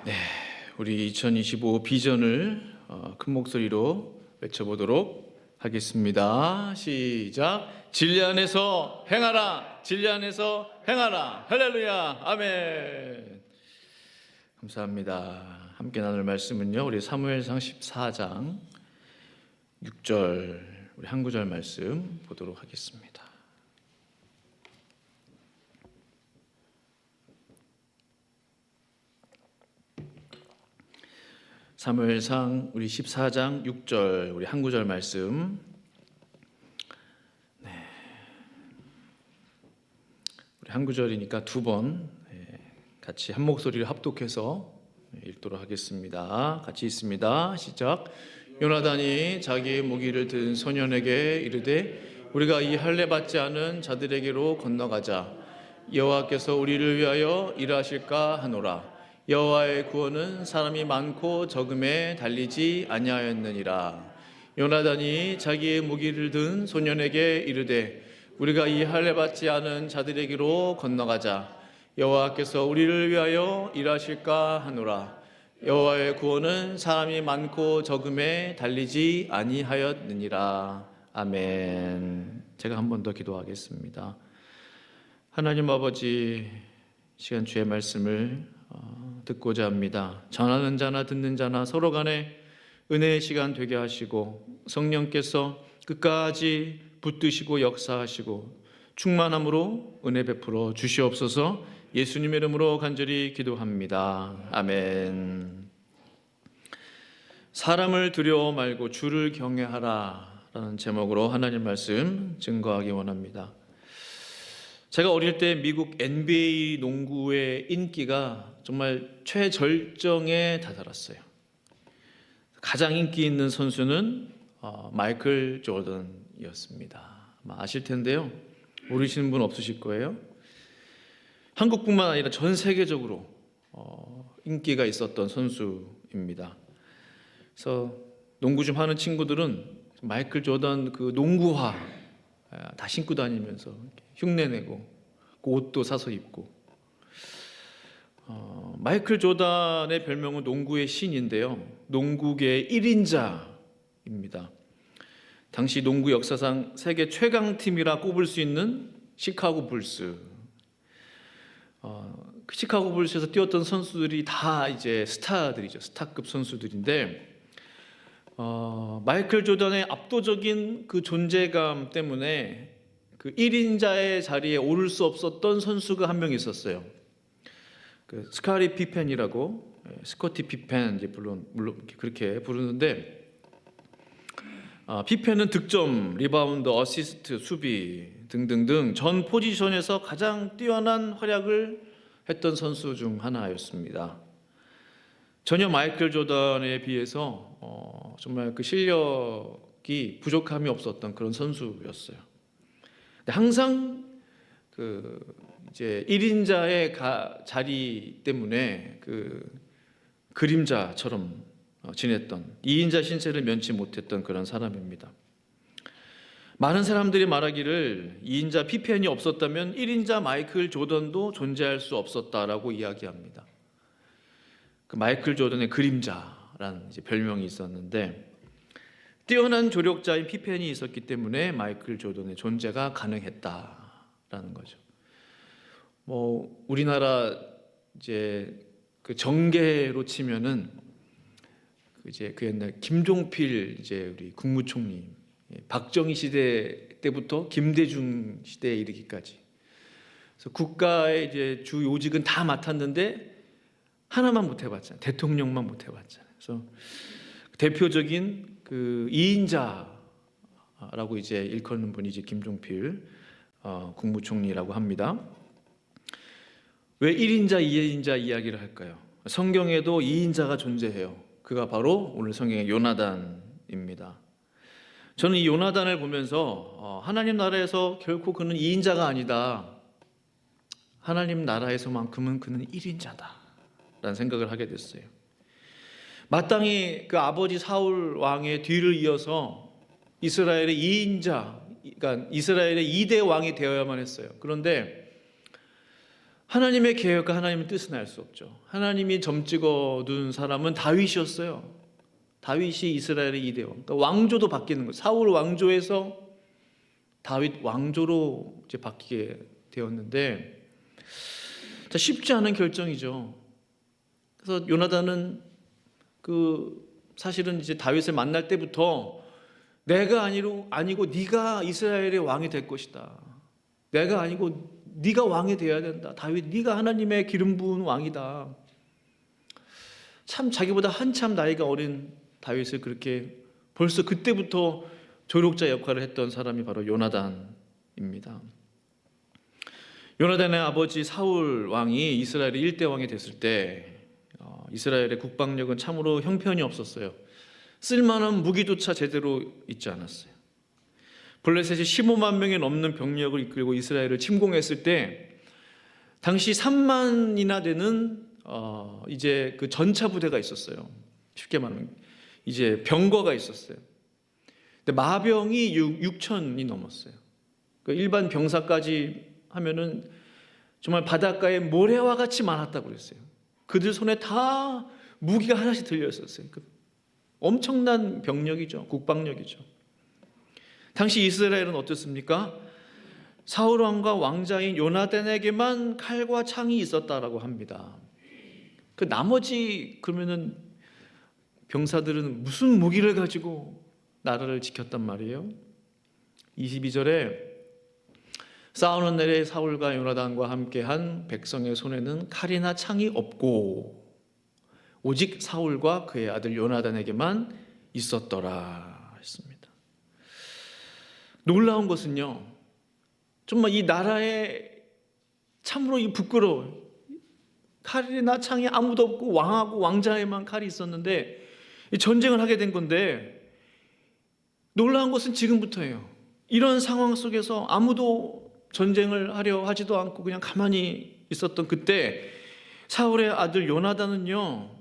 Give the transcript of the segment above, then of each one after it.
네, 우리 2025 비전을 큰 목소리로 외쳐보도록 하겠습니다. 시작. 진리 안에서 행하라. 진리 안에서 행하라. 할렐루야. 아멘. 감사합니다. 함께 나눌 말씀은요, 우리 사무엘상 14장 6절 우리 한 구절 말씀 보도록 하겠습니다. 사무엘상 우리 14장 6절 우리 한 구절 말씀. 네. 우리 한 구절이니까 두 번 같이 한 목소리를 합독해서 읽도록 하겠습니다. 같이 읽습니다. 시작. 요나단이 자기의 무기를 든 소년에게 이르되 우리가 이 할례 받지 않은 자들에게로 건너가자. 여호와께서 우리를 위하여 일하실까 하노라. 여호와의 구원은 사람이 많고 적음에 달리지 아니하였느니라. 요나단이 자기의 무기를 든 소년에게 이르되 우리가 이 할례 받지 않은 자들에게로 건너가자. 여호와께서 우리를 위하여 일하실까 하노라. 여호와의 구원은 사람이 많고 적음에 달리지 아니하였느니라. 아멘. 제가 한 번 더 기도하겠습니다. 하나님 아버지, 시간 주의 말씀을 듣고자 합니다. 전하는 자나 듣는 자나 서로 간에 은혜의 시간 되게 하시고 성령께서 끝까지 붙드시고 역사하시고 충만함으로 은혜 베풀어 주시옵소서. 예수님의 이름으로 간절히 기도합니다. 아멘. 사람을 두려워 말고 주를 경외하라 라는 제목으로 하나님 말씀 증거하기 원합니다. 제가 어릴 때 미국 NBA 농구의 인기가 정말 최절정에 다다랐어요. 가장 인기 있는 선수는 마이클 조던이었습니다. 아마 아실 텐데요. 모르시는 분 없으실 거예요. 한국뿐만 아니라 전 세계적으로 인기가 있었던 선수입니다. 그래서 농구 좀 하는 친구들은 마이클 조던 그 농구화 다 신고 다니면서 흉내내고 그 옷도 사서 입고. 마이클 조던의 별명은 농구의 신인데요, 농구계의 1인자입니다. 당시 농구 역사상 세계 최강팀이라 꼽을 수 있는 시카고 불스. 그 시카고 불스에서 뛰었던 선수들이 다 이제 스타들이죠. 스타급 선수들인데 마이클 조던의 압도적인 그 존재감 때문에 그 1인자의 자리에 오를 수 없었던 선수가 한 명 있었어요. 그 스카리 피펜이라고, 스코티 피펜 이제 물론 그렇게 부르는데, 피펜은 득점, 리바운드, 어시스트, 수비 등등등 전 포지션에서 가장 뛰어난 활약을 했던 선수 중 하나였습니다. 전혀 마이클 조던에 비해서 정말 그 실력이 부족함이 없었던 그런 선수였어요. 근데 항상 그 이제 1인자의 자리 때문에 그 그림자처럼 지냈던, 2인자 신세를 면치 못했던 그런 사람입니다. 많은 사람들이 말하기를 2인자 피펜이 없었다면 1인자 마이클 조던도 존재할 수 없었다라고 이야기합니다. 그 마이클 조던의 그림자라는 이제 별명이 있었는데, 뛰어난 조력자인 피펜이 있었기 때문에 마이클 조던의 존재가 가능했다라는 거죠. 뭐 우리나라 이제 그 정계로 치면은 이제 그 옛날 김종필 이제 우리 국무총리, 박정희 시대 때부터 김대중 시대에 이르기까지, 그래서 국가의 이제 주 요직은 다 맡았는데 하나만 못 해봤잖아요. 대통령만 못 해봤잖아요. 그래서 대표적인 그 2인자라고 이제 일컫는 분이 이제 김종필 국무총리라고 합니다. 왜 1인자, 2인자 이야기를 할까요? 성경에도 2인자가 존재해요. 그가 바로 오늘 성경의 요나단입니다. 저는 이 요나단을 보면서 하나님 나라에서 결코 그는 2인자가 아니다, 하나님 나라에서만큼은 그는 1인자다 라는 생각을 하게 됐어요. 마땅히 그 아버지 사울 왕의 뒤를 이어서 이스라엘의 2인자, 그러니까 이스라엘의 2대 왕이 되어야만 했어요. 그런데 하나님의 계획과 하나님의 뜻은 알 수 없죠. 하나님이 점 찍어 둔 사람은 다윗이었어요. 다윗이 이스라엘의 이대왕. 그러니까 왕조도 바뀌는 거예요. 사울 왕조에서 다윗 왕조로 이제 바뀌게 되었는데, 쉽지 않은 결정이죠. 그래서 요나단은 사실은 이제 다윗을 만날 때부터 내가 아니고 네가 이스라엘의 왕이 될 것이다. 내가 아니고 네가 왕이 되어야 된다. 다윗, 네가 하나님의 기름 부은 왕이다. 참 자기보다 한참 나이가 어린 다윗을 그렇게 벌써 그때부터 조력자 역할을 했던 사람이 바로 요나단입니다. 요나단의 아버지 사울 왕이 이스라엘의 일대 왕이 됐을 때 이스라엘의 국방력은 참으로 형편이 없었어요. 쓸만한 무기조차 제대로 있지 않았어요. 블레셋이 15만 명이 넘는 병력을 이끌고 이스라엘을 침공했을 때 당시 3만이나 되는 이제 그 전차 부대가 있었어요. 쉽게 말하면 이제 병거가 있었어요. 근데 마병이 6천이 넘었어요. 그러니까 일반 병사까지 하면은 정말 바닷가에 모래와 같이 많았다고 그랬어요. 그들 손에 다 무기가 하나씩 들려 있었어요. 엄청난 병력이죠. 국방력이죠. 당시 이스라엘은 어떻습니까? 사울 왕과 왕자인 요나단에게만 칼과 창이 있었다라고 합니다. 그 나머지 그러면은 병사들은 무슨 무기를 가지고 나라를 지켰단 말이에요? 22절에 싸우는 날에 사울과 요나단과 함께한 백성의 손에는 칼이나 창이 없고 오직 사울과 그의 아들 요나단에게만 있었더라 했습니다. 놀라운 것은요, 정말 이 나라에 참으로 부끄러워요. 칼이나 창이 아무도 없고 왕하고 왕자에만 칼이 있었는데 전쟁을 하게 된 건데, 놀라운 것은 지금부터예요. 이런 상황 속에서 아무도 전쟁을 하려 하지도 않고 그냥 가만히 있었던 그때 사울의 아들 요나단은요,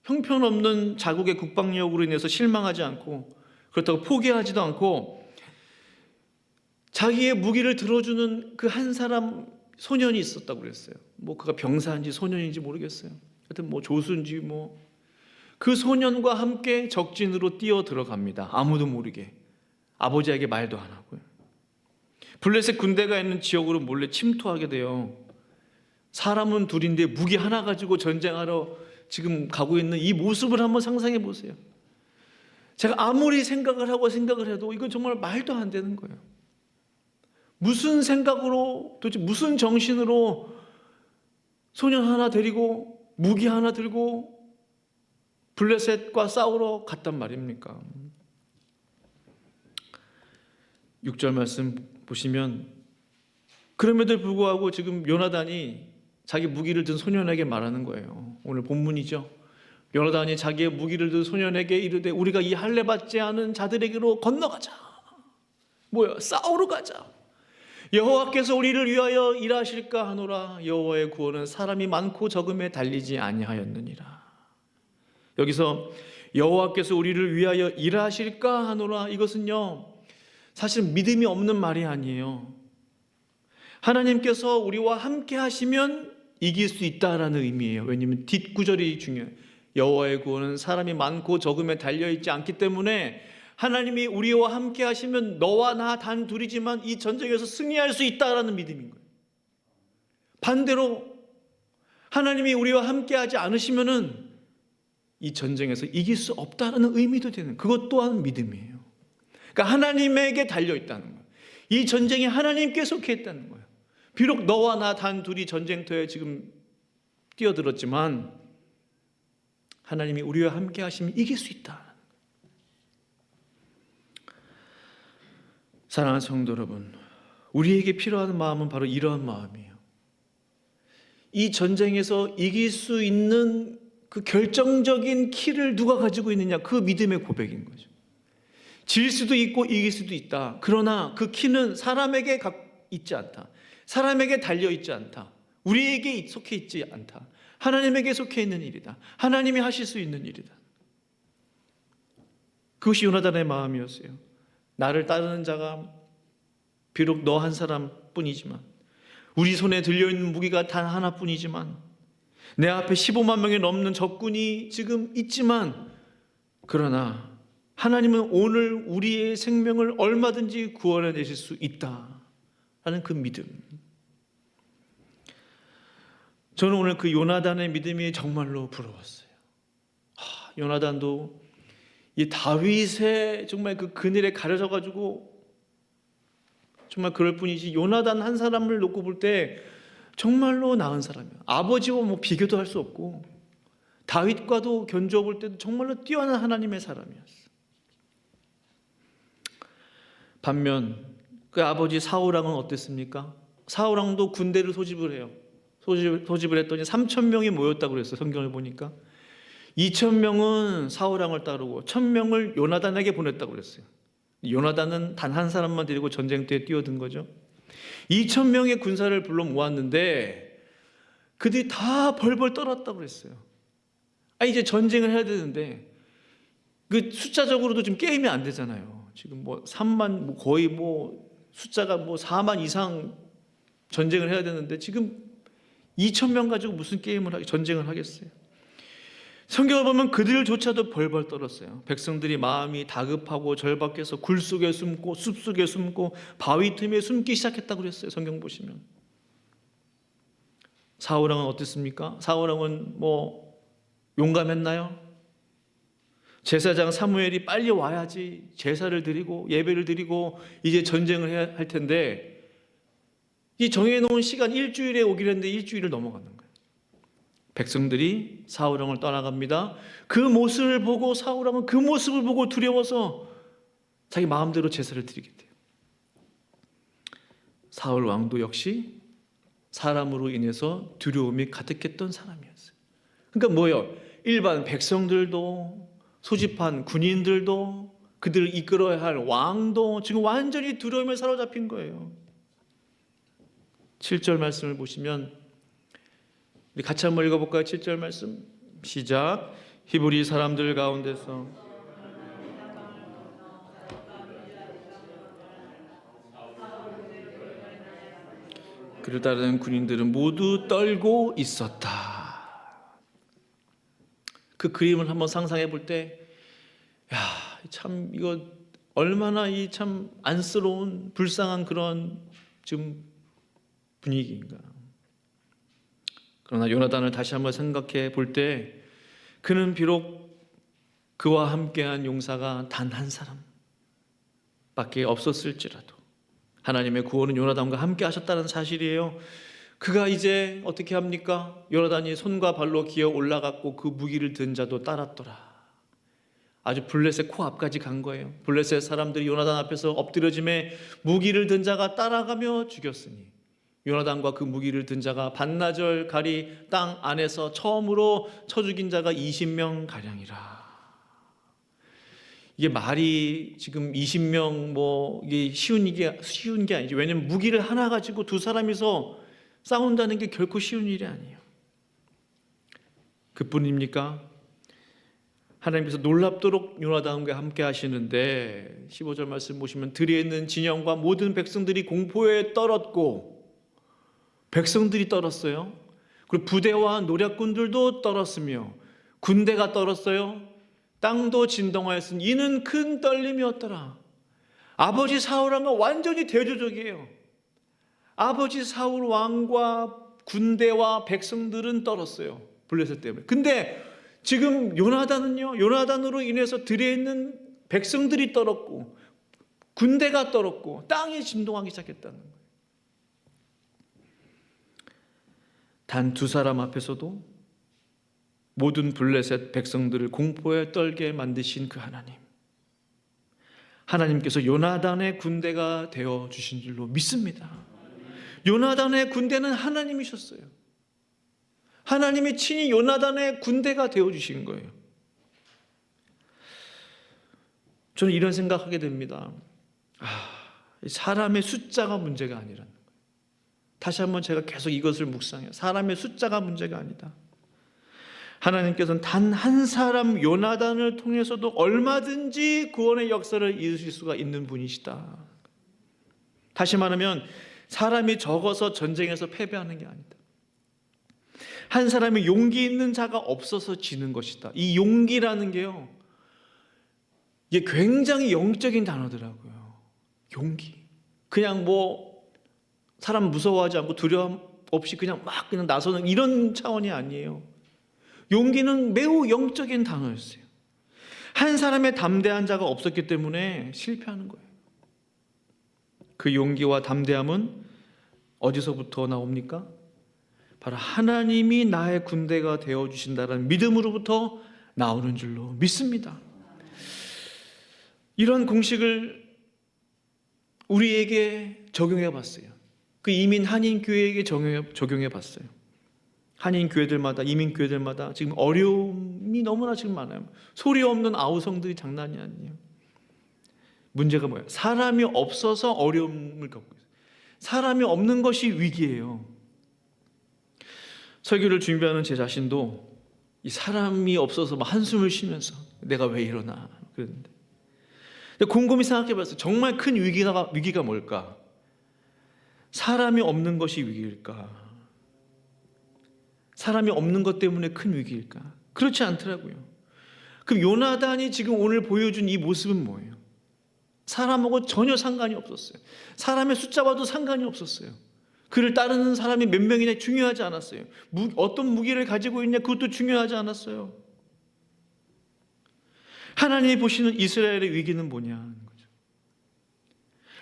형편없는 자국의 국방력으로 인해서 실망하지 않고 그렇다고 포기하지도 않고 자기의 무기를 들어주는 그 한 사람 소년이 있었다고 그랬어요. 그가 병사인지 소년인지 모르겠어요. 하여튼 조수인지 그 소년과 함께 적진으로 뛰어 들어갑니다. 아무도 모르게. 아버지에게 말도 안 하고요. 블레셋 군대가 있는 지역으로 몰래 침투하게 돼요. 사람은 둘인데 무기 하나 가지고 전쟁하러 지금 가고 있는 이 모습을 한번 상상해 보세요. 제가 아무리 생각을 해도 이건 정말 말도 안 되는 거예요. 무슨 생각으로, 도대체 무슨 정신으로 소년 하나 데리고 무기 하나 들고 블레셋과 싸우러 갔단 말입니까? 6절 말씀 보시면, 그럼에도 불구하고 지금 요나단이 자기 무기를 든 소년에게 말하는 거예요. 오늘 본문이죠. 요나단이 자기의 무기를 든 소년에게 이르되 우리가 이 할례 받지 않은 자들에게로 건너가자. 싸우러 가자. 여호와께서 우리를 위하여 일하실까 하노라. 여호와의 구원은 사람이 많고 적음에 달리지 아니하였느니라. 여기서 여호와께서 우리를 위하여 일하실까 하노라, 이것은요 사실 믿음이 없는 말이 아니에요. 하나님께서 우리와 함께 하시면 이길 수 있다라는 의미예요. 왜냐하면 뒷구절이 중요해요. 여호와의 구원은 사람이 많고 적음에 달려있지 않기 때문에 하나님이 우리와 함께 하시면 너와 나 단 둘이지만 이 전쟁에서 승리할 수 있다라는 믿음인 거예요. 반대로 하나님이 우리와 함께 하지 않으시면은 이 전쟁에서 이길 수 없다라는 의미도 되는, 그것 또한 믿음이에요. 그러니까 하나님에게 달려있다는 거예요. 이 전쟁이 하나님께 속해 있다는 거예요. 비록 너와 나 단 둘이 전쟁터에 지금 뛰어들었지만 하나님이 우리와 함께 하시면 이길 수 있다. 사랑하는 성도 여러분, 우리에게 필요한 마음은 바로 이러한 마음이에요. 이 전쟁에서 이길 수 있는 그 결정적인 키를 누가 가지고 있느냐, 그 믿음의 고백인 거죠. 질 수도 있고 이길 수도 있다. 그러나 그 키는 사람에게 있지 않다. 사람에게 달려있지 않다. 우리에게 속해 있지 않다. 하나님에게 속해 있는 일이다. 하나님이 하실 수 있는 일이다. 그것이 요나단의 마음이었어요. 나를 따르는 자가 비록 너 한 사람뿐이지만 우리 손에 들려있는 무기가 단 하나뿐이지만, 내 앞에 15만 명이 넘는 적군이 지금 있지만, 그러나 하나님은 오늘 우리의 생명을 얼마든지 구원해 내실 수 있다라는 그 믿음. 저는 오늘 그 요나단의 믿음이 정말로 부러웠어요. 요나단도 이 다윗의 정말 그 그늘에 가려져 가지고 정말 그럴 뿐이지, 요나단 한 사람을 놓고 볼 때 정말로 나은 사람이야. 아버지와 뭐 비교도 할 수 없고, 다윗과도 견주어 볼 때도 정말로 뛰어난 하나님의 사람이었어. 반면 그 아버지 사울왕은 어땠습니까? 사울왕도 군대를 소집을 해요. 소집을 했더니 3,000명이 모였다고 그랬어요. 성경을 보니까 2,000명은 사울왕을 따르고 1,000명을 요나단에게 보냈다고 그랬어요. 요나단은 단 한 사람만 데리고 전쟁터에 뛰어든 거죠. 2,000명의 군사를 불러 모았는데 그들이 다 벌벌 떨었다고 그랬어요. 이제 전쟁을 해야 되는데 그 숫자적으로도 지금 게임이 안 되잖아요. 지금 뭐 3만, 거의 숫자가 4만 이상 전쟁을 해야 되는데 지금 2,000명 가지고 무슨 전쟁을 하겠어요. 성경을 보면 그들조차도 벌벌 떨었어요. 백성들이 마음이 다급하고 절박해서 굴 속에 숨고 숲 속에 숨고 바위 틈에 숨기 시작했다고 그랬어요. 성경 보시면. 사울왕은 어땠습니까? 사울왕은 용감했나요? 제사장 사무엘이 빨리 와야지 제사를 드리고 예배를 드리고 이제 전쟁을 해야 할 텐데, 이 정해놓은 시간 일주일에 오기로 했는데 일주일을 넘어가는 거예요. 백성들이 사울왕을 떠나갑니다. 그 모습을 보고 사울왕은 그 모습을 보고 두려워서 자기 마음대로 제사를 드리게 돼요. 사울왕도 역시 사람으로 인해서 두려움이 가득했던 사람이었어요. 그러니까 뭐예요? 일반 백성들도, 소집한 군인들도, 그들을 이끌어야 할 왕도 지금 완전히 두려움에 사로잡힌 거예요. 7절 말씀을 보시면 우리 같이 한번 읽어볼까요? 7절 말씀 시작. 히브리 사람들 가운데서 그를 따르는 군인들은 모두 떨고 있었다. 그 그림을 한번 상상해 볼 때, 참 이거 얼마나 이 참 안쓰러운 불쌍한 그런 지금 분위기인가. 그러나 요나단을 다시 한번 생각해 볼 때, 그는 비록 그와 함께한 용사가 단 한 사람밖에 없었을지라도 하나님의 구원은 요나단과 함께 하셨다는 사실이에요. 그가 이제 어떻게 합니까? 요나단이 손과 발로 기어 올라갔고 그 무기를 든 자도 따랐더라. 아주 블레셋 코앞까지 간 거예요. 블레셋 사람들이 요나단 앞에서 엎드려짐에 무기를 든 자가 따라가며 죽였으니 요나단과 그 무기를 든 자가 반나절 가리 땅 안에서 처음으로 쳐 죽인 자가 20명 가량이라. 이게 말이 지금 20명 이게 쉬운 게 아니죠. 왜냐면 무기를 하나 가지고 두 사람이서 싸운다는 게 결코 쉬운 일이 아니에요. 그뿐입니까? 하나님께서 놀랍도록 요나단과 함께 하시는데 15절 말씀 보시면 들에 있는 진영과 모든 백성들이 공포에 떨었고, 백성들이 떨었어요. 그리고 부대와 노략군들도 떨었으며 군대가 떨었어요. 땅도 진동하였으니 이는 큰 떨림이었더라. 아버지 사울왕과 완전히 대조적이에요. 아버지 사울 왕과 군대와 백성들은 떨었어요. 블레셋 때문에. 근데 지금 요나단으로 인해서 들에 있는 백성들이 떨었고 군대가 떨었고 땅이 진동하기 시작했다는 거예요. 단 두 사람 앞에서도 모든 블레셋 백성들을 공포에 떨게 만드신 그 하나님께서 요나단의 군대가 되어 주신 줄로 믿습니다. 요나단의 군대는 하나님이셨어요. 하나님이 친히 요나단의 군대가 되어 주신 거예요. 저는 이런 생각하게 됩니다. 사람의 숫자가 문제가 아니라는 거예요. 다시 한번 제가 계속 이것을 묵상해요. 사람의 숫자가 문제가 아니다. 하나님께서는 단 한 사람 요나단을 통해서도 얼마든지 구원의 역사를 이루실 수가 있는 분이시다. 다시 말하면 사람이 적어서 전쟁에서 패배하는 게 아니다. 한 사람이 용기 있는 자가 없어서 지는 것이다. 이 용기라는 게요, 이게 굉장히 영적인 단어더라고요. 용기. 그냥 사람 무서워하지 않고 두려움 없이 그냥 나서는 이런 차원이 아니에요. 용기는 매우 영적인 단어였어요. 한 사람의 담대한 자가 없었기 때문에 실패하는 거예요. 그 용기와 담대함은 어디서부터 나옵니까? 바로 하나님이 나의 군대가 되어주신다는 믿음으로부터 나오는 줄로 믿습니다. 이런 공식을 우리에게 적용해 봤어요. 그 이민 한인 교회에게 적용해 봤어요. 한인 교회들마다, 이민 교회들마다 지금 어려움이 너무나 지금 많아요. 소리 없는 아우성들이 장난이 아니에요. 문제가 뭐예요? 사람이 없어서 어려움을 겪고 있어요. 사람이 없는 것이 위기예요. 설교를 준비하는 제 자신도 이 사람이 없어서 한숨을 쉬면서 내가 왜 이러나 그랬는데, 곰곰이 생각해 봤어요. 정말 큰 위기가 뭘까? 사람이 없는 것이 위기일까? 사람이 없는 것 때문에 큰 위기일까? 그렇지 않더라고요. 그럼 요나단이 지금 오늘 보여준 이 모습은 뭐예요? 사람하고 전혀 상관이 없었어요. 사람의 숫자와도 상관이 없었어요. 그를 따르는 사람이 몇 명이냐 중요하지 않았어요. 어떤 무기를 가지고 있냐 그것도 중요하지 않았어요. 하나님이 보시는 이스라엘의 위기는 뭐냐는 거죠.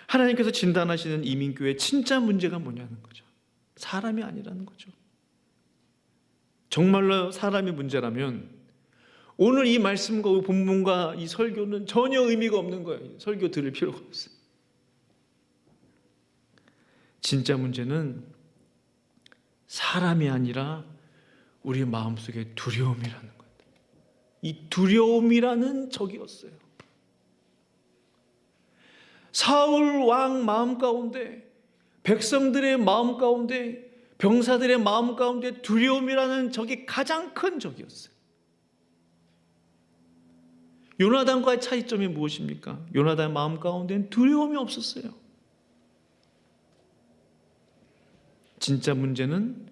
하나님께서 진단하시는 이민교회의 진짜 문제가 뭐냐는 거죠. 사람이 아니라는 거죠. 정말로 사람이 문제라면 오늘 이 말씀과 이 본문과 이 설교는 전혀 의미가 없는 거예요. 설교 들을 필요가 없어요. 진짜 문제는 사람이 아니라 우리 마음속에 두려움이라는 거예요. 이 두려움이라는 적이었어요. 사울 왕 마음 가운데, 백성들의 마음 가운데, 병사들의 마음 가운데 두려움이라는 적이 가장 큰 적이었어요. 요나단과의 차이점이 무엇입니까? 요나단의 마음 가운데는 두려움이 없었어요. 진짜 문제는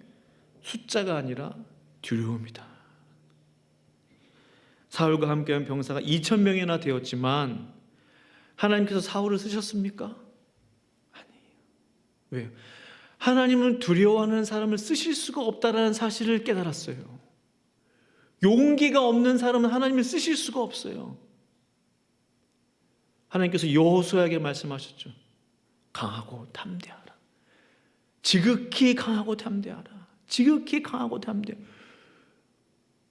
숫자가 아니라 두려움이다. 사울과 함께한 병사가 2,000명이나 되었지만 하나님께서 사울을 쓰셨습니까? 아니에요. 왜요? 하나님은 두려워하는 사람을 쓰실 수가 없다는 사실을 깨달았어요. 용기가 없는 사람은 하나님을 쓰실 수가 없어요. 하나님께서 여호수아에게 말씀하셨죠. 강하고 담대하라. 지극히 강하고 담대하라. 지극히 강하고 담대하라.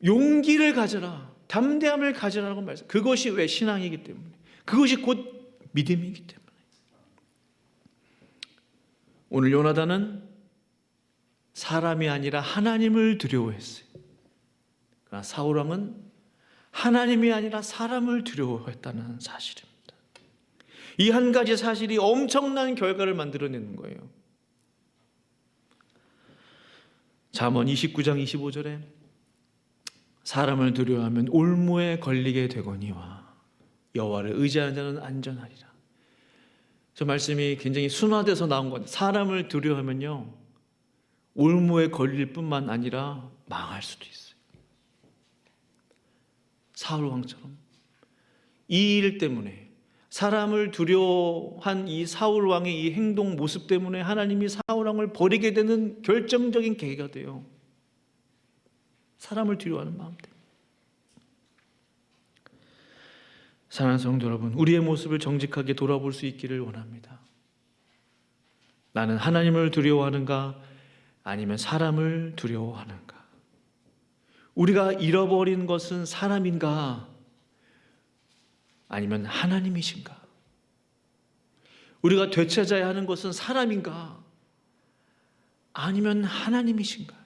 용기를 가져라. 담대함을 가져라라고 말씀. 그것이 왜 신앙이기 때문에. 그것이 곧 믿음이기 때문에. 오늘 요나단은 사람이 아니라 하나님을 두려워했어요. 그러나 사울 왕은 하나님이 아니라 사람을 두려워했다는 사실입니다. 이 한 가지 사실이 엄청난 결과를 만들어내는 거예요. 잠언 29장 25절에 사람을 두려워하면 올무에 걸리게 되거니와 여호와를 의지하는 자는 안전하리라. 저 말씀이 굉장히 순화돼서 나온 건데, 사람을 두려워하면요 올무에 걸릴 뿐만 아니라 망할 수도 있어요. 사울 왕처럼 이 일 때문에, 사람을 두려워한 이 사울 왕의 이 행동 모습 때문에 하나님이 사울 왕을 버리게 되는 결정적인 계기가 돼요. 사람을 두려워하는 마음 때문에. 사랑하는 성도 여러분, 우리의 모습을 정직하게 돌아볼 수 있기를 원합니다. 나는 하나님을 두려워하는가 아니면 사람을 두려워하는가? 우리가 잃어버린 것은 사람인가 아니면 하나님이신가? 우리가 되찾아야 하는 것은 사람인가 아니면 하나님이신가?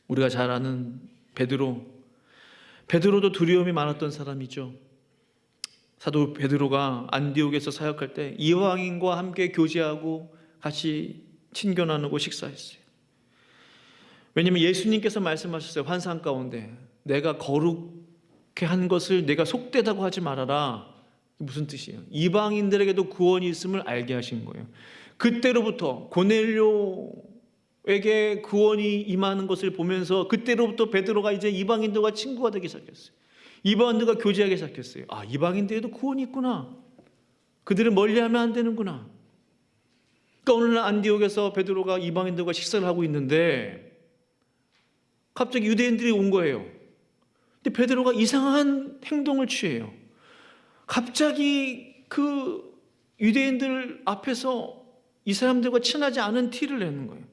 우리가 잘 아는 베드로도 두려움이 많았던 사람이죠. 사도 베드로가 안디옥에서 사역할 때 이방인과 함께 교제하고 같이 친교 나누고 식사했어요. 왜냐하면 예수님께서 말씀하셨어요. 환상 가운데 내가 거룩해 한 것을 내가 속되다고 하지 말아라. 무슨 뜻이에요? 이방인들에게도 구원이 있음을 알게 하신 거예요. 그때로부터 고넬료에게 구원이 임하는 것을 보면서 그때로부터 베드로가 이제 이방인들과 친구가 되기 시작했어요. 이방인들과 교제하기 시작했어요. 아, 이방인들에도 구원이 있구나. 그들을 멀리하면 안 되는구나. 그러니까 오늘날 안디옥에서 베드로가 이방인들과 식사를 하고 있는데 갑자기 유대인들이 온 거예요. 근데 베드로가 이상한 행동을 취해요. 갑자기 그 유대인들 앞에서 이 사람들과 친하지 않은 티를 내는 거예요.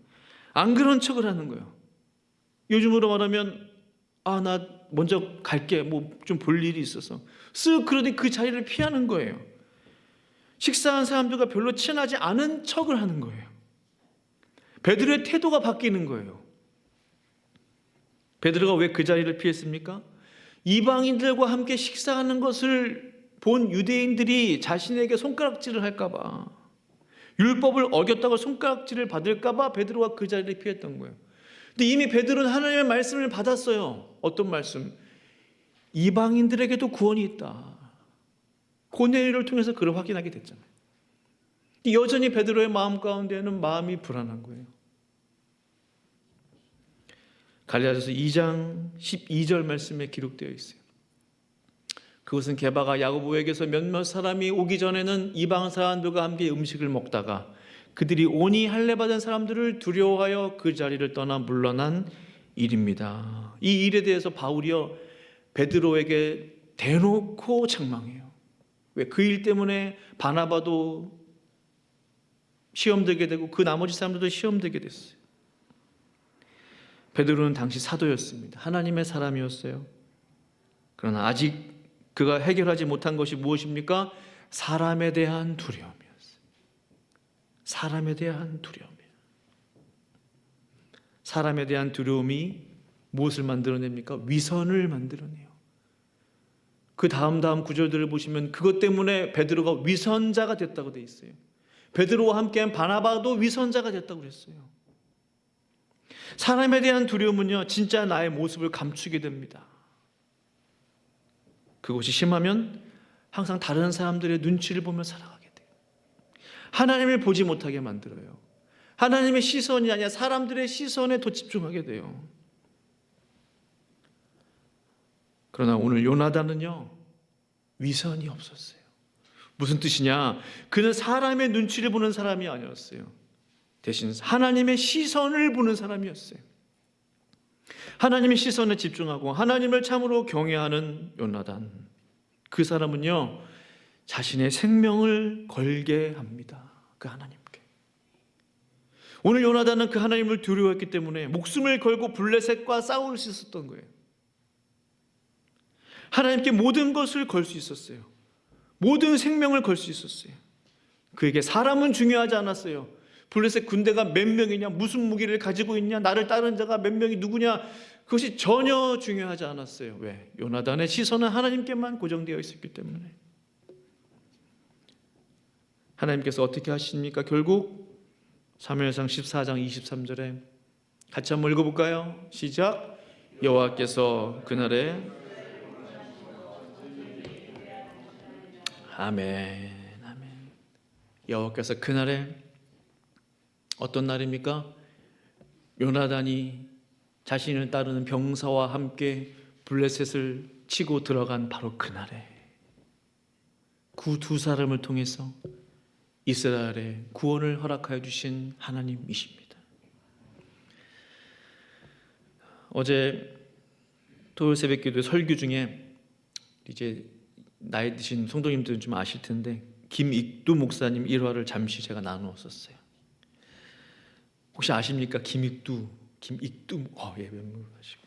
안 그런 척을 하는 거예요. 요즘으로 말하면 아, 나 먼저 갈게. 뭐 좀 볼 일이 있어서. 쓱 그러더니 그 자리를 피하는 거예요. 식사한 사람들과 별로 친하지 않은 척을 하는 거예요. 베드로의 태도가 바뀌는 거예요. 베드로가 왜 그 자리를 피했습니까? 이방인들과 함께 식사하는 것을 본 유대인들이 자신에게 손가락질을 할까 봐, 율법을 어겼다고 손가락질을 받을까 봐 베드로가 그 자리를 피했던 거예요. 근데 이미 베드로는 하나님의 말씀을 받았어요. 어떤 말씀? 이방인들에게도 구원이 있다. 고넬료를 통해서 그걸 확인하게 됐잖아요. 여전히 베드로의 마음 가운데는 마음이 불안한 거예요. 갈라디아서 2장 12절 말씀에 기록되어 있어요. 그것은 게바가 야고보에게서 몇몇 사람이 오기 전에는 이방 사람들과 함께 음식을 먹다가 그들이 오니 할례받은 사람들을 두려워하여 그 자리를 떠나 물러난 일입니다. 이 일에 대해서 바울이요 베드로에게 대놓고 책망해요. 왜? 그 일 때문에 바나바도 시험 들게 되고 그 나머지 사람들도 시험 들게 됐어요. 베드로는 당시 사도였습니다. 하나님의 사람이었어요. 그러나 아직 그가 해결하지 못한 것이 무엇입니까? 사람에 대한 두려움이었어요. 사람에 대한 두려움이에요. 사람에 대한 두려움이 무엇을 만들어냅니까? 위선을 만들어내요. 그 다음 구절들을 보시면 그것 때문에 베드로가 위선자가 됐다고 돼 있어요. 베드로와 함께한 바나바도 위선자가 됐다고 그랬어요. 사람에 대한 두려움은요, 진짜 나의 모습을 감추게 됩니다. 그것이 심하면 항상 다른 사람들의 눈치를 보며 살아가게 돼요. 하나님을 보지 못하게 만들어요. 하나님의 시선이 아니라 사람들의 시선에 더 집중하게 돼요. 그러나 오늘 요나단은요, 위선이 없었어요. 무슨 뜻이냐? 그는 사람의 눈치를 보는 사람이 아니었어요. 대신 하나님의 시선을 보는 사람이었어요. 하나님의 시선에 집중하고 하나님을 참으로 경외하는 요나단. 그 사람은요, 자신의 생명을 걸게 합니다. 그 하나님께. 오늘 요나단은 그 하나님을 두려워했기 때문에 목숨을 걸고 블레셋과 싸울 수 있었던 거예요. 하나님께 모든 것을 걸 수 있었어요. 모든 생명을 걸 수 있었어요. 그에게 사람은 중요하지 않았어요. 블레셋 군대가 몇 명이냐, 무슨 무기를 가지고 있냐, 나를 따르는 자가 몇 명이 누구냐, 그것이 전혀 중요하지 않았어요. 왜? 요나단의 시선은 하나님께만 고정되어 있었기 때문에. 하나님께서 어떻게 하십니까? 결국 사무엘상 14장 23절에 같이 한번 읽어볼까요? 시작. 여호와께서 그날에 아멘, 아멘. 여호와께서 그날에 어떤 날입니까? 요나단이 자신을 따르는 병사와 함께 블레셋을 치고 들어간 바로 그날에 그 두 사람을 통해서 이스라엘의 구원을 허락하여 주신 하나님이십니다. 어제 토요일 새벽 기도 설교 중에 이제 나이 드신 성도님들은 좀 아실 텐데 김익두 목사님 일화를 잠시 제가 나누었었어요. 혹시 아십니까? 김익두 예, 면무하시고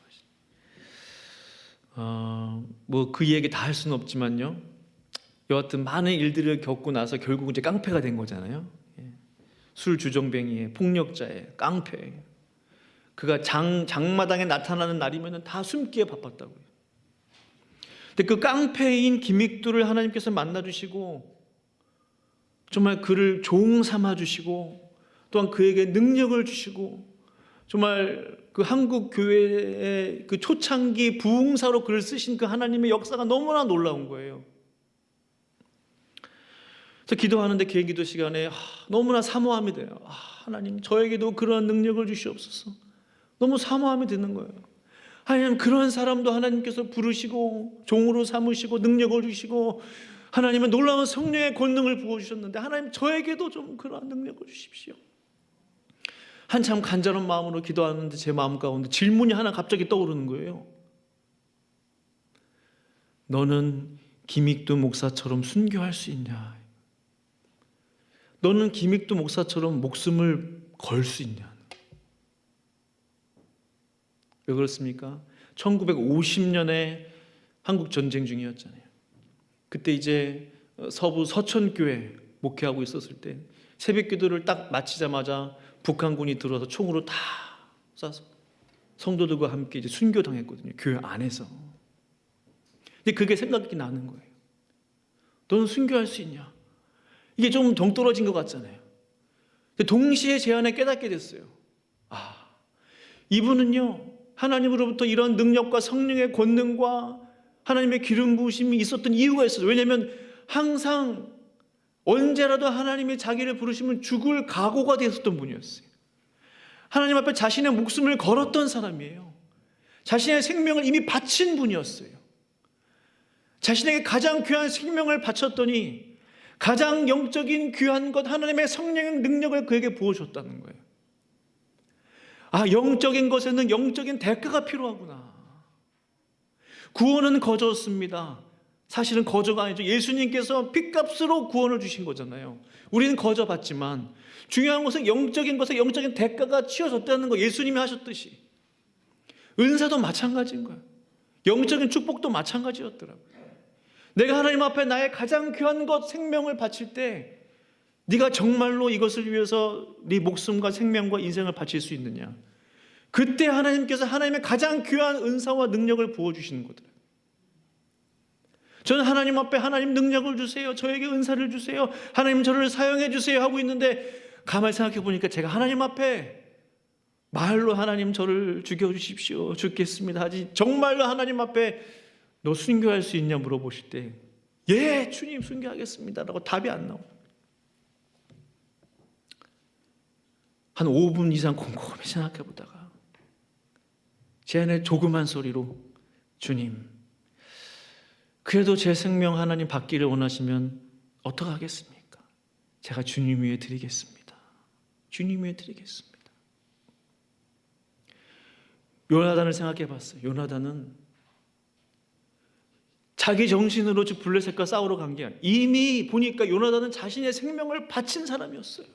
뭐 그 얘기 다 할 수는 없지만요. 여하튼 많은 일들을 겪고 나서 결국 이제 깡패가 된 거잖아요. 예. 술 주정뱅이에 폭력자에 깡패. 그가 장마당에 나타나는 날이면 다 숨기에 바빴다고요. 근데 그 깡패인 김익두를 하나님께서 만나주시고 정말 그를 종 삼아주시고 또한 그에게 능력을 주시고 정말 그 한국 교회의 그 초창기 부흥사로 그를 쓰신 그 하나님의 역사가 너무나 놀라운 거예요. 그래서 기도하는데 개인 기도 시간에 너무나 사모함이 돼요. 하나님 저에게도 그런 능력을 주시옵소서. 너무 사모함이 드는 거예요. 하나님 그런 사람도 하나님께서 부르시고 종으로 삼으시고 능력을 주시고 하나님은 놀라운 성령의 권능을 부어주셨는데 하나님 저에게도 좀 그러한 능력을 주십시오. 한참 간절한 마음으로 기도하는데 제 마음 가운데 질문이 하나 갑자기 떠오르는 거예요. 너는 김익두 목사처럼 순교할 수 있냐? 너는 김익두 목사처럼 목숨을 걸 수 있냐? 왜 그렇습니까? 1950년에 한국 전쟁 중이었잖아요. 그때 이제 서부 서천교회 목회하고 있었을 때 새벽 기도를 딱 마치자마자 북한군이 들어와서 총으로 다 쏴서 성도들과 함께 이제 순교당했거든요. 교회 안에서. 근데 그게 생각이 나는 거예요. 너는 순교할 수 있냐? 이게 좀 동떨어진 것 같잖아요. 근데 동시에 제 안에 깨닫게 됐어요. 이분은요 하나님으로부터 이런 능력과 성령의 권능과 하나님의 기름 부으심이 있었던 이유가 있어요. 왜냐하면 항상 언제라도 하나님이 자기를 부르시면 죽을 각오가 되었던 분이었어요. 하나님 앞에 자신의 목숨을 걸었던 사람이에요. 자신의 생명을 이미 바친 분이었어요. 자신에게 가장 귀한 생명을 바쳤더니 가장 영적인 귀한 것 하나님의 성령의 능력을 그에게 부어줬다는 거예요. 영적인 것에는 영적인 대가가 필요하구나. 구원은 거저였습니다. 사실은 거저가 아니죠. 예수님께서 핏값으로 구원을 주신 거잖아요. 우리는 거저받지만 중요한 것은 영적인 것에 영적인 대가가 치어졌다는 거. 예수님이 하셨듯이 은사도 마찬가지인 거예요. 영적인 축복도 마찬가지였더라고요. 내가 하나님 앞에 나의 가장 귀한 것 생명을 바칠 때 네가 정말로 이것을 위해서 네 목숨과 생명과 인생을 바칠 수 있느냐? 그때 하나님께서 하나님의 가장 귀한 은사와 능력을 부어주시는 거더라고요. 저는 하나님 앞에 하나님 능력을 주세요. 저에게 은사를 주세요. 하나님 저를 사용해 주세요 하고 있는데 가만히 생각해 보니까 제가 하나님 앞에 말로 하나님 저를 죽여주십시오. 죽겠습니다 하지 정말로 하나님 앞에 너 순교할 수 있냐 물어보실 때 예 주님 순교하겠습니다 라고 답이 안 나옵니다. 한 5분 이상 곰곰이 생각해 보다가 제 안에 조그만 소리로 주님 그래도 제 생명 하나님 받기를 원하시면 어떡하겠습니까? 제가 주님 위에 드리겠습니다. 주님 위에 드리겠습니다. 요나단을 생각해 봤어요. 요나단은 자기 정신으로 블레셋과 싸우러 간 게 아니에요. 이미 보니까 요나단은 자신의 생명을 바친 사람이었어요.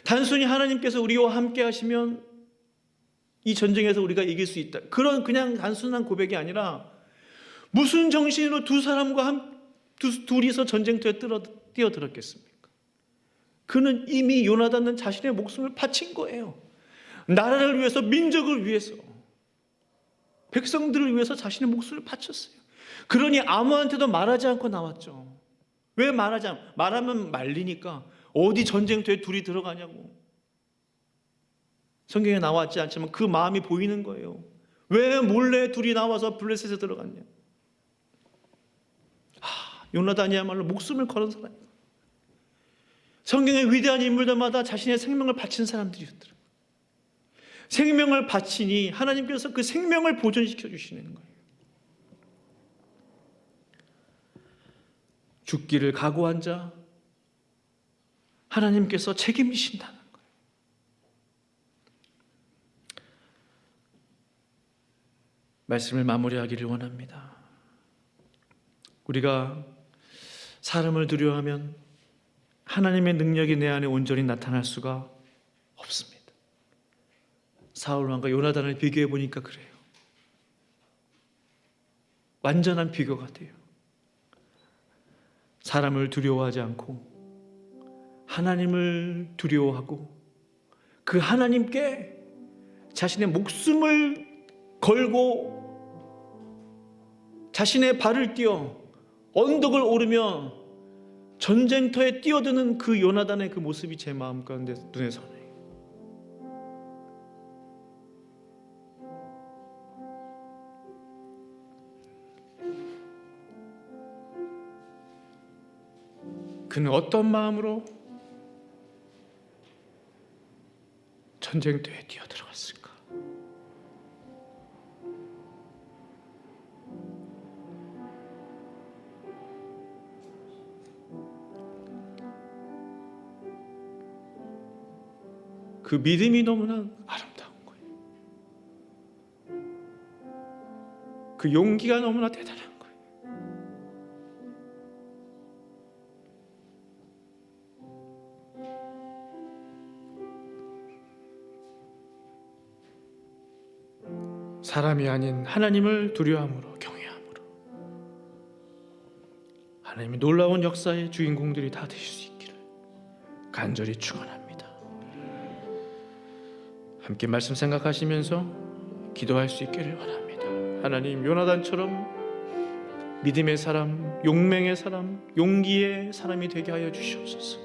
단순히 하나님께서 우리와 함께 하시면 이 전쟁에서 우리가 이길 수 있다. 그런 그냥 단순한 고백이 아니라 무슨 정신으로 둘이서 전쟁터에 뛰어들었겠습니까? 그는 이미 요나단은 자신의 목숨을 바친 거예요. 나라를 위해서, 민족을 위해서, 백성들을 위해서 자신의 목숨을 바쳤어요. 그러니 아무한테도 말하지 않고 나왔죠. 왜 말하면 말리니까. 어디 전쟁터에 둘이 들어가냐고. 성경에 나왔지 않지만 그 마음이 보이는 거예요. 왜 몰래 둘이 나와서 블레셋에 들어갔냐. 요나단이야말로 목숨을 걸은 사람이에요. 성경의 위대한 인물들마다 자신의 생명을 바친 사람들이었더라고요. 생명을 바치니 하나님께서 그 생명을 보존시켜 주시는 거예요. 죽기를 각오한 자 하나님께서 책임지신다는 거예요. 말씀을 마무리하기를 원합니다. 우리가 사람을 두려워하면 하나님의 능력이 내 안에 온전히 나타날 수가 없습니다. 사울 왕과 요나단을 비교해 보니까 그래요. 완전한 비교가 돼요. 사람을 두려워하지 않고 하나님을 두려워하고 그 하나님께 자신의 목숨을 걸고 자신의 발을 띄어 언덕을 오르며 전쟁터에 뛰어드는 그 요나단의 그 모습이 제 마음 가운데 눈에 선해요. 그는 어떤 마음으로 전쟁터에 뛰어들어갔을까? 그 믿음이 너무나 아름다운 거예요. 그 용기가 너무나 대단한 거예요. 사람이 아닌 하나님을 두려워함으로, 경외함으로 하나님의 놀라운 역사의 주인공들이 다 되실 수 있기를 간절히 축원합니다. 함께 말씀 생각하시면서 기도할 수 있기를 원합니다. 하나님, 요나단처럼 믿음의 사람, 용맹의 사람, 용기의 사람이 되게 하여 주시옵소서.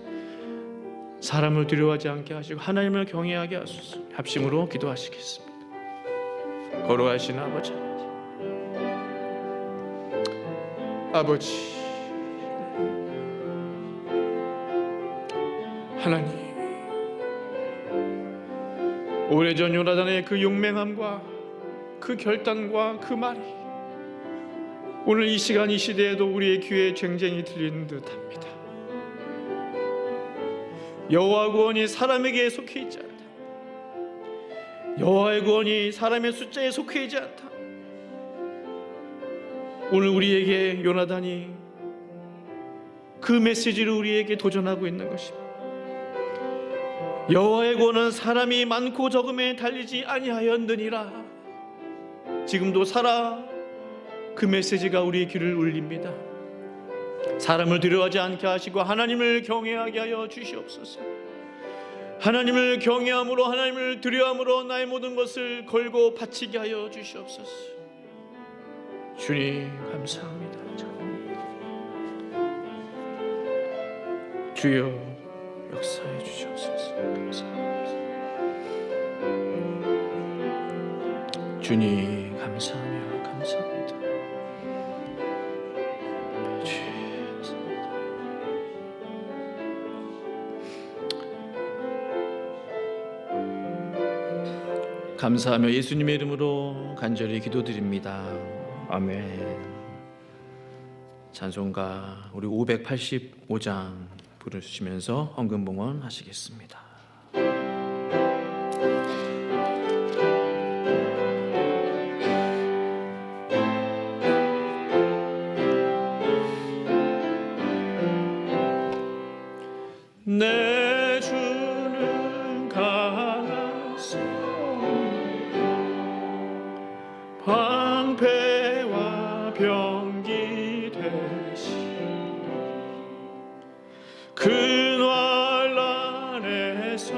사람을 두려워하지 않게 하시고 하나님을 경외하게 하소서. 합심으로 기도하시겠습니다. 걸어가신 아버지, 하나님, 오래전 요나단의 그 용맹함과 그 결단과 그 말이 오늘 이 시간 이 시대에도 우리의 귀에 쟁쟁이 들리는 듯합니다. 여호와 구원이 사람에게 속해 있지 않다. 여호와의 구원이 사람의 숫자에 속해 있지 않다. 오늘 우리에게 요나단이 그 메시지를 우리에게 도전하고 있는 것입니다. 여호와의 구원은 사람이 많고 적음에 달리지 아니하였느니라. 지금도 살아 그 메시지가 우리의 귀를 울립니다. 사람을 두려워하지 않게 하시고 하나님을 경외하게 하여 주시옵소서. 하나님을 경외함으로, 하나님을 두려워함으로 나의 모든 것을 걸고 바치게 하여 주시옵소서. 주님 감사합니다. 주여 역사해 주시옵소서. 감사합니다. 주님 감사하며 감사합니다. 감사하며 예수님의 이름으로 간절히 기도드립니다. 아멘. 찬송가 우리 585장 부르시면서 헌금봉헌 하시겠습니다. 내 주는 강하사 방패와 병기 되시 그 난란에서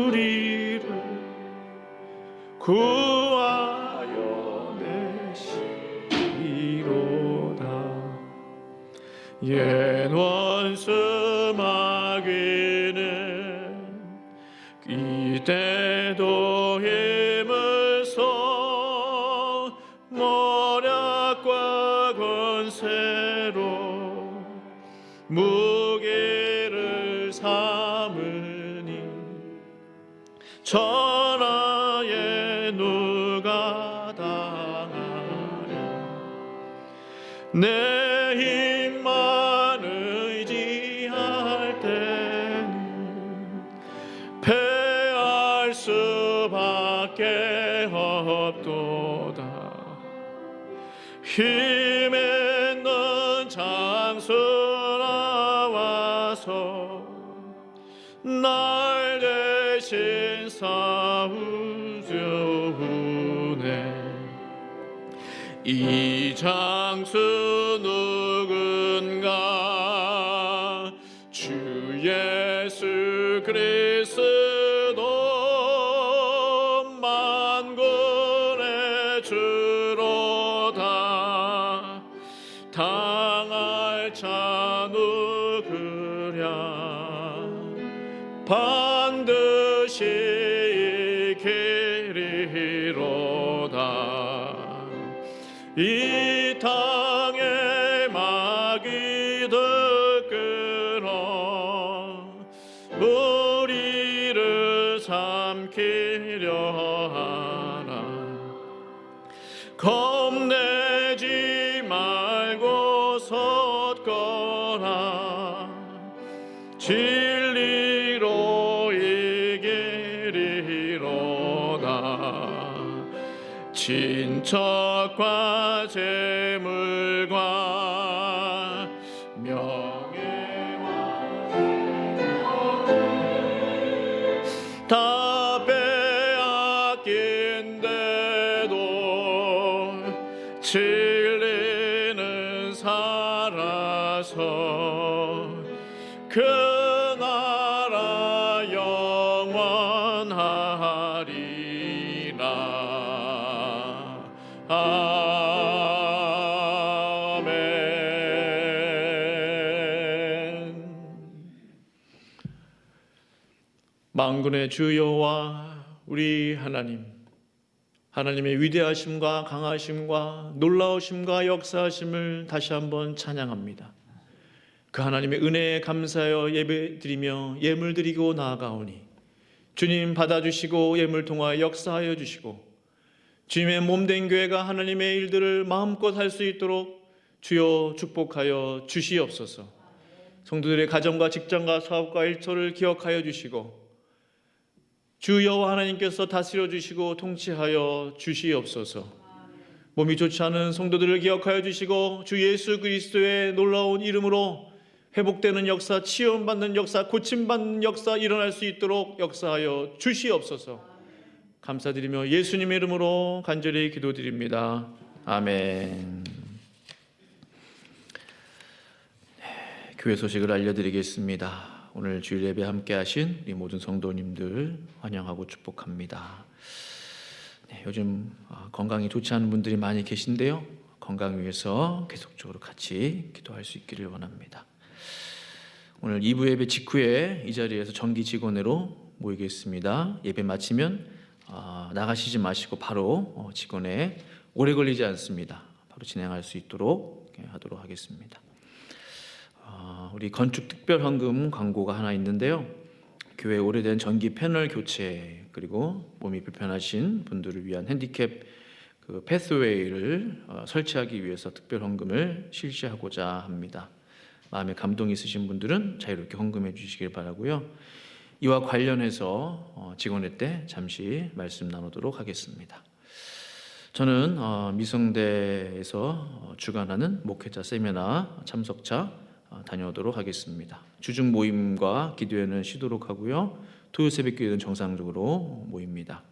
우리를 구하여 내시리로다. 옛 원수 마귀는 이때도 힘을 써 모략과 권세로 무게를 삼으니 전하에 누가 당하랴. 내 힘만 의지할 때는 패할 수밖에 없도다. 힘 있는 장수 나와서 날 대신 싸우려우네. 이 장수 누군가 주 예수 그리스도 만군의 주로다. 당할 자 누구랴. 반드시 이기리로다. 이 땅의 마귀들 삼키려 하나. 겁내지 말고 섰거라. 진리로 이기리로다. 친척과 재물과 명예와 다 빼앗긴데도 진리는 살아서 그 나라 영원하리라. 아멘. 만군의 주 여호와 우리 하나님, 하나님의 위대하심과 강하심과 놀라우심과 역사하심을 다시 한번 찬양합니다. 그 하나님의 은혜에 감사하여 예배드리며 예물 드리고 나아가오니 주님 받아주시고 예물 통하여 역사하여 주시고 주님의 몸된 교회가 하나님의 일들을 마음껏 할 수 있도록 주여 축복하여 주시옵소서. 성도들의 가정과 직장과 사업과 일처를 기억하여 주시고 주 여호와 하나님께서 다스려 주시고 통치하여 주시옵소서. 몸이 좋지 않은 성도들을 기억하여 주시고 주 예수 그리스도의 놀라운 이름으로 회복되는 역사, 치유받는 역사, 고침받는 역사 일어날 수 있도록 역사하여 주시옵소서. 감사드리며 예수님의 이름으로 간절히 기도드립니다. 아멘. 교회 소식을 알려드리겠습니다. 오늘 주일 예배 함께 하신 우리 모든 성도님들 환영하고 축복합니다. 요즘 건강이 좋지 않은 분들이 많이 계신데요. 건강 위해서 계속적으로 같이 기도할 수 있기를 원합니다. 오늘 2부 예배 직후에 이 자리에서 정기 직원회로 모이겠습니다. 예배 마치면 나가시지 마시고 바로 직원회 오래 걸리지 않습니다. 바로 진행할 수 있도록 하도록 하겠습니다. 우리 건축 특별 헌금 광고가 하나 있는데요. 교회 오래된 전기 패널 교체 그리고 몸이 불편하신 분들을 위한 핸디캡 패스웨이를 설치하기 위해서 특별 헌금을 실시하고자 합니다. 마음에 감동이 있으신 분들은 자유롭게 헌금해 주시길 바라고요. 이와 관련해서 직원회 때 잠시 말씀 나누도록 하겠습니다. 저는 미성대에서 주관하는 목회자 세미나 참석차 다녀오도록 하겠습니다. 주중 모임과 기도회는 쉬도록 하고요. 토요 새벽 기도는 정상적으로 모입니다.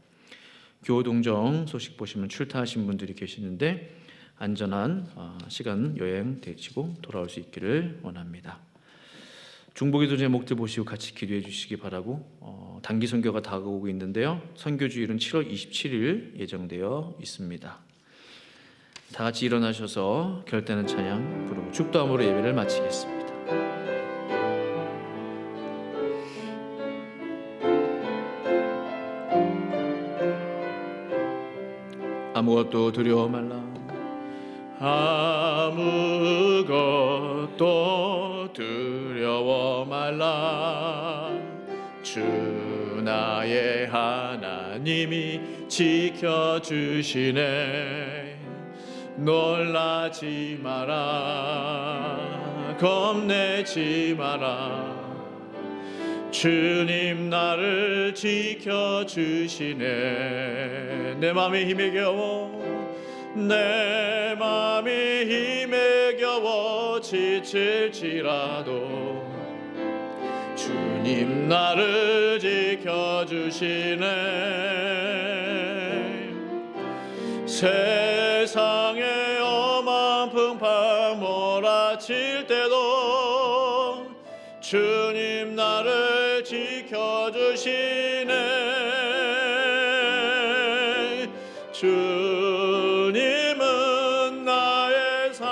교동정 소식 보시면 출타하신 분들이 계시는데 안전한 시간 여행 되시고 돌아올 수 있기를 원합니다. 중보기도 제목들 보시고 같이 기도해 주시기 바라고 단기 선교가 다가오고 있는데요. 선교 주일은 7월 27일 예정되어 있습니다. 다 같이 일어나셔서 결단의 찬양 부르고 축도함으로 예배를 마치겠습니다. 아무것도 두려워 말라. 아무것도 두려워 말라. 주 나의 하나님이 지켜주시네. 놀라지 마라. 겁내지 마라. 주님 나를 지켜주시네. 내 맘이 힘에 겨워 내 맘이 힘에 겨워 지칠지라도 주님 나를 지켜주시네. 세상에 엄한 풍파 몰아칠 때도 주님 나를 지켜주시네. 주님은 나의 산성,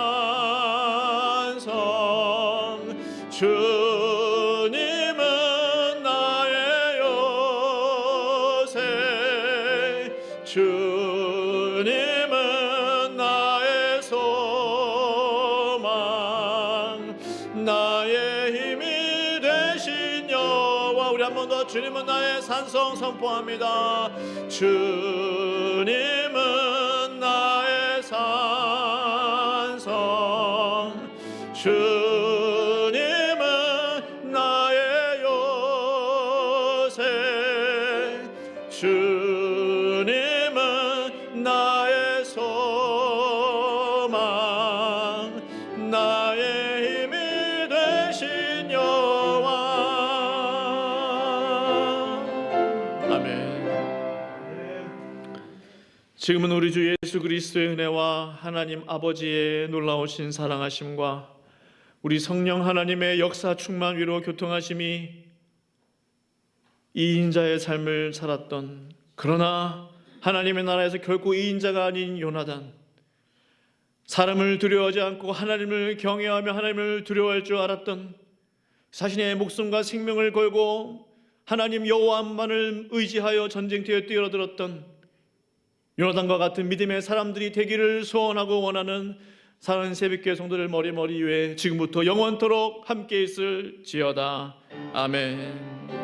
주님은 나의 요새, 주님은 나의 소망, 나의 힘이 되신 여호와. 우리 한 번 더 주님은 나의 산성 선포합니다. 주님은 나의 산성, 주님은 나의 요새, 주님은 나의 소망, 나의 힘이 되신 여호와. 아멘. 지금은 우리 주 예수 그리스도의 은혜와 하나님 아버지의 놀라우신 사랑하심과 우리 성령 하나님의 역사 충만 위로 교통하심이 이인자의 삶을 살았던, 그러나 하나님의 나라에서 결코 이인자가 아닌 요나단, 사람을 두려워하지 않고 하나님을 경외하며 하나님을 두려워할 줄 알았던, 자신의 목숨과 생명을 걸고 하나님 여호와만을 의지하여 전쟁터에 뛰어들었던 요나단과 같은 믿음의 사람들이 되기를 소원하고 원하는 사랑하는 새벽교회 성도들 머리 위에 지금부터 영원토록 함께 있을지어다. 아멘.